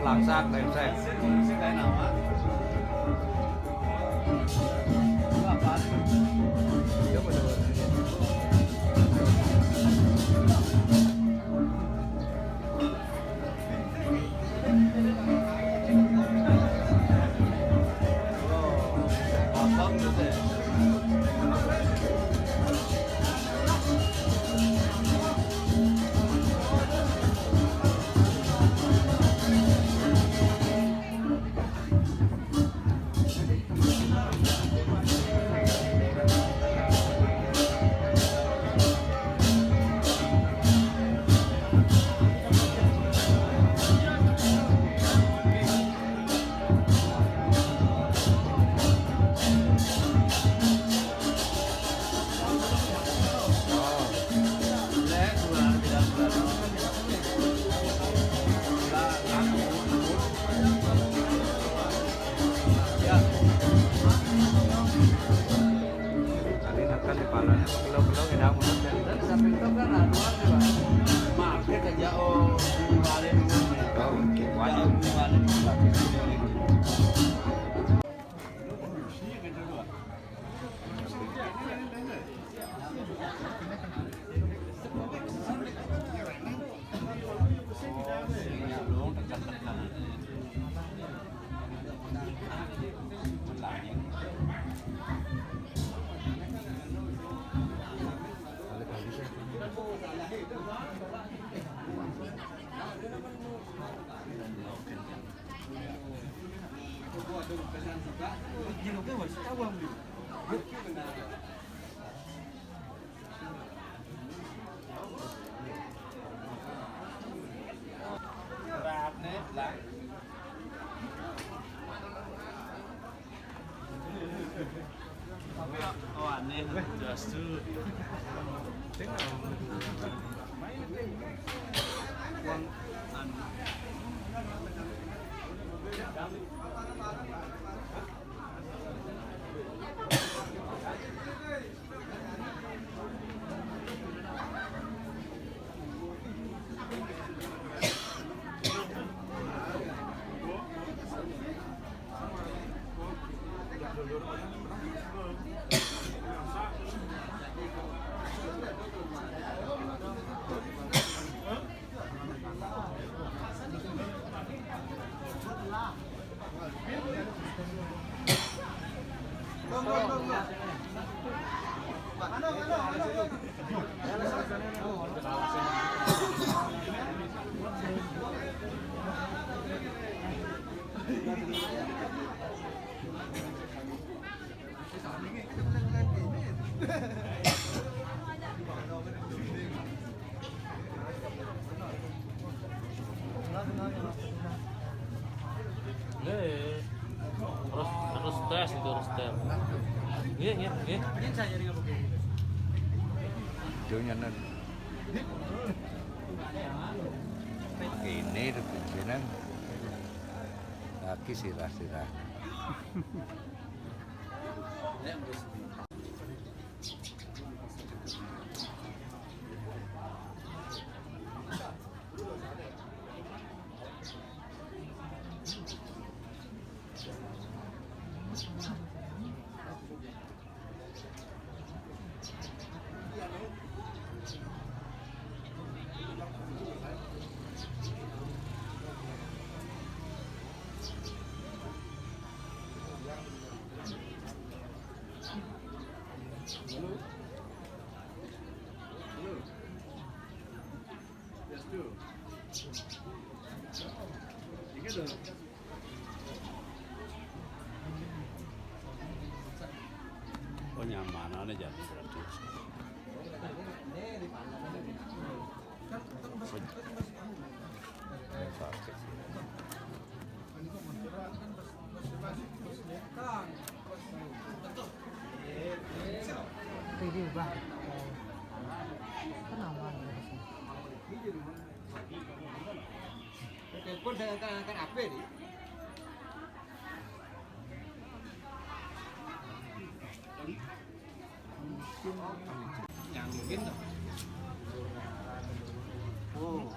Laksak lensek. Oh aneh, just tuh. Uang anu. Harus tes itu harus tes. Iya. Ini saya jadi nggak begini. Videonya nan. Ini rebujenan lagi sirah-sirah. Mana jadi berarti. Sakit sih. Review ba? Kenapa? Telepon saya kan HP nih. Yang mungkin dong. Oh.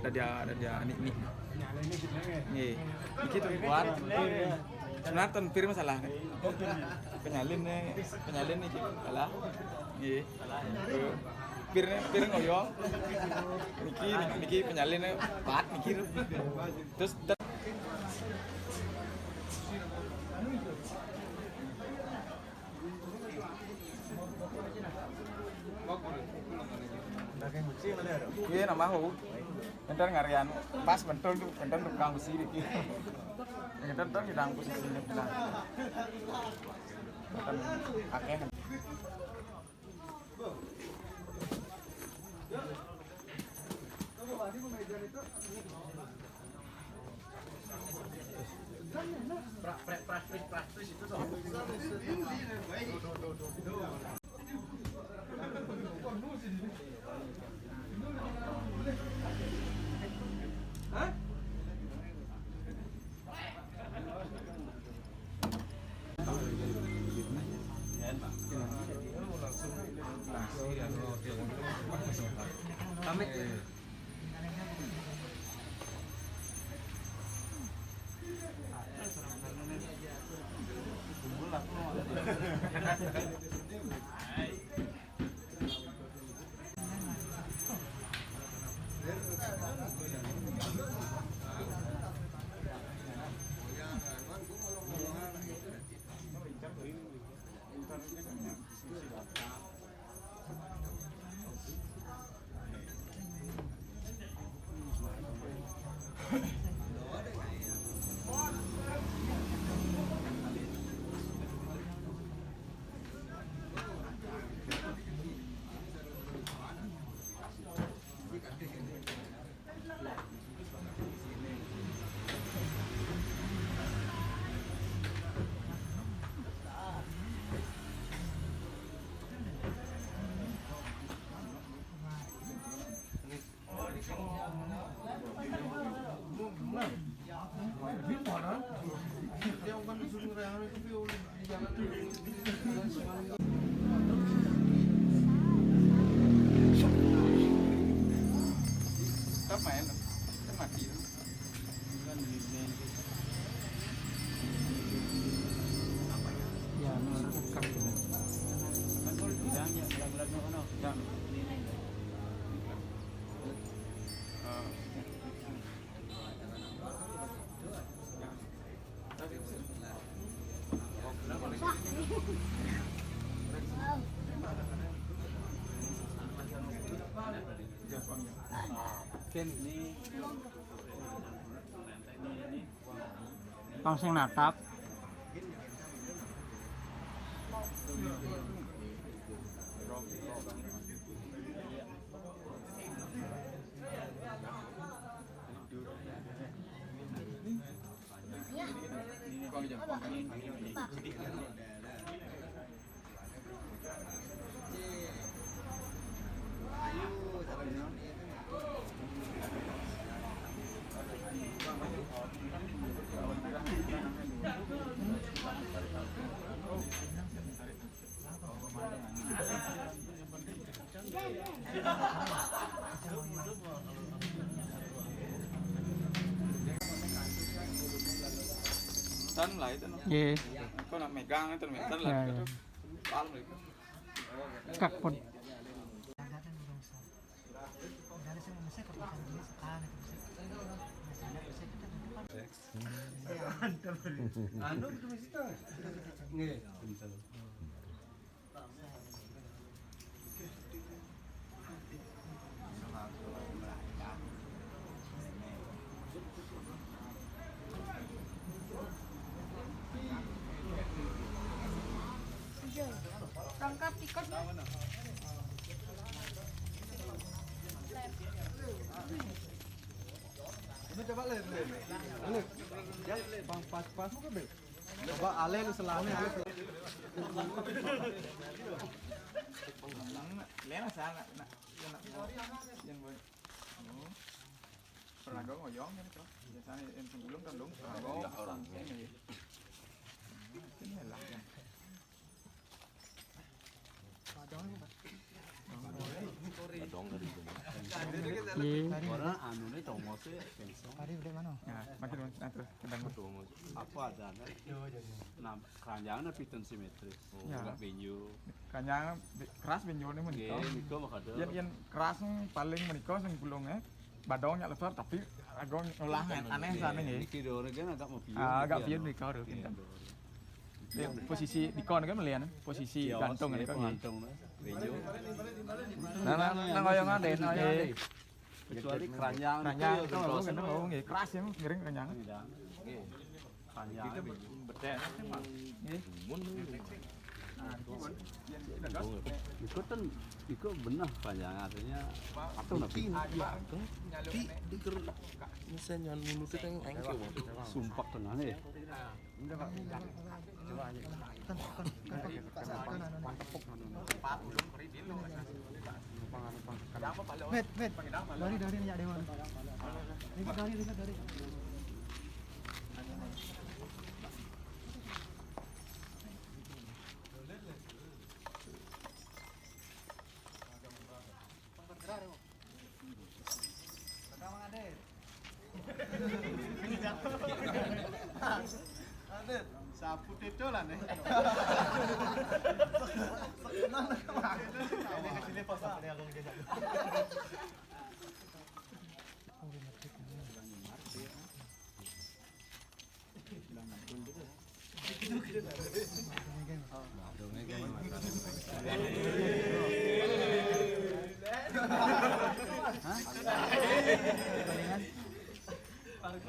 Dadia ini. Nggih. Iki tuh kuat. Senaton pir masalah. Penyalin iki salah. Nggih. Pir ngoyong. Niki penyalin pat niki. Terus iya nama aku bentar ngarian pas bentar tukang besi iki bentar hidang posisinya bilang bentar akeh Tap main, kan mati. Ya, menurut Ya. langsung natap. Tan lah itu. Ye, Kau nak megang itu, tan Ya, lah ya. itu. Palm itu. kak pun. Anu itu mesti. Nggih. Rangkap tiket. Ini coba lihat. Ini. Ya, pas muka be. Coba ale lu selane ale. Lena sana nak yang boleh. Pernah gue ngoyong kan itu. Biasanya yang sebelum kan dong. Orang ini. Ini lah kan. Ye, Orang anu ini tomosnya pensong. Nah, makin nanti sedang Tomos apa ada kan? Nah, keranjangnya piton simetris. Oh, Ya. enggak benyu. kanyang keras benjolnya Oke, menikah. niko mah ada. Yang keras paling menikah sing gulungnya badongnya lebar tapi agak ngolahan aneh sana nih. Niki dore kan agak mau pion. Agak pion menikah udah kan. Posisi di kon kan melihat posisi gantung ini menikah. gantung benyu. Nah ngoyongan deh, ngoyongan deh. Kecuali keranjang Kanyang itu loh, kan loh, nggih keras ya, miring kanyang. Oke. Keranjang bedek mah. Ikut kan ikut benar keranjang artinya atau nabi. Misalnya mulut itu yang engkel. Sumpah tengah nih. dari ya dewan. Dari. Sapu teto lah nih. Ini kesini pas apa nih aku ngejak. Hari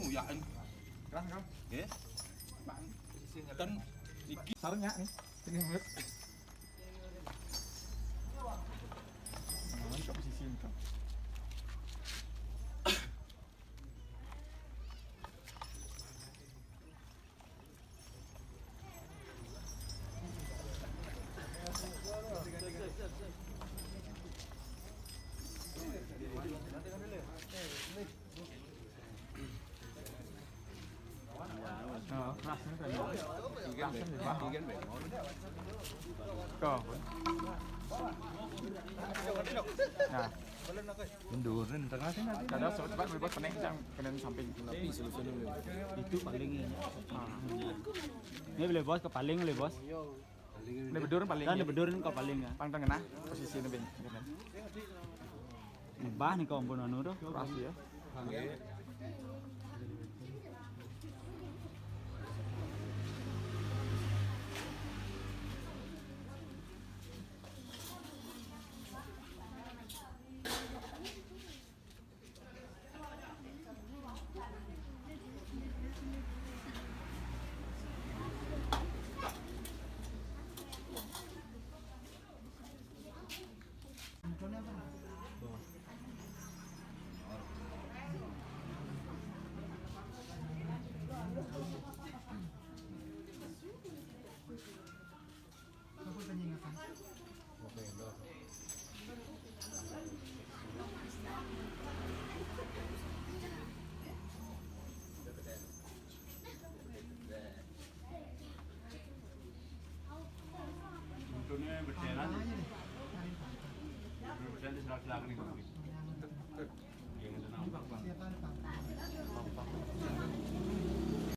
nguyakin. Kan kan. Nggih. Ten iki Sarungnya nih. Ini ngut. Mantap posisi ini. Rasanya kayak ikan be. Ikan be. kok. Nah, Mundurin tengah sih nanti. kadang sobat bebas pening yang kenen samping. Itu paling ini. Ini boleh bos ke paling boleh bos. Ini bedur paling. Dan bedurin ke paling ya. Pang tengah posisi ini ben. Bah nih kau pun anu tuh. Rasi ya. Mundurin berjalan. Berjalan di sebelah belakang nih.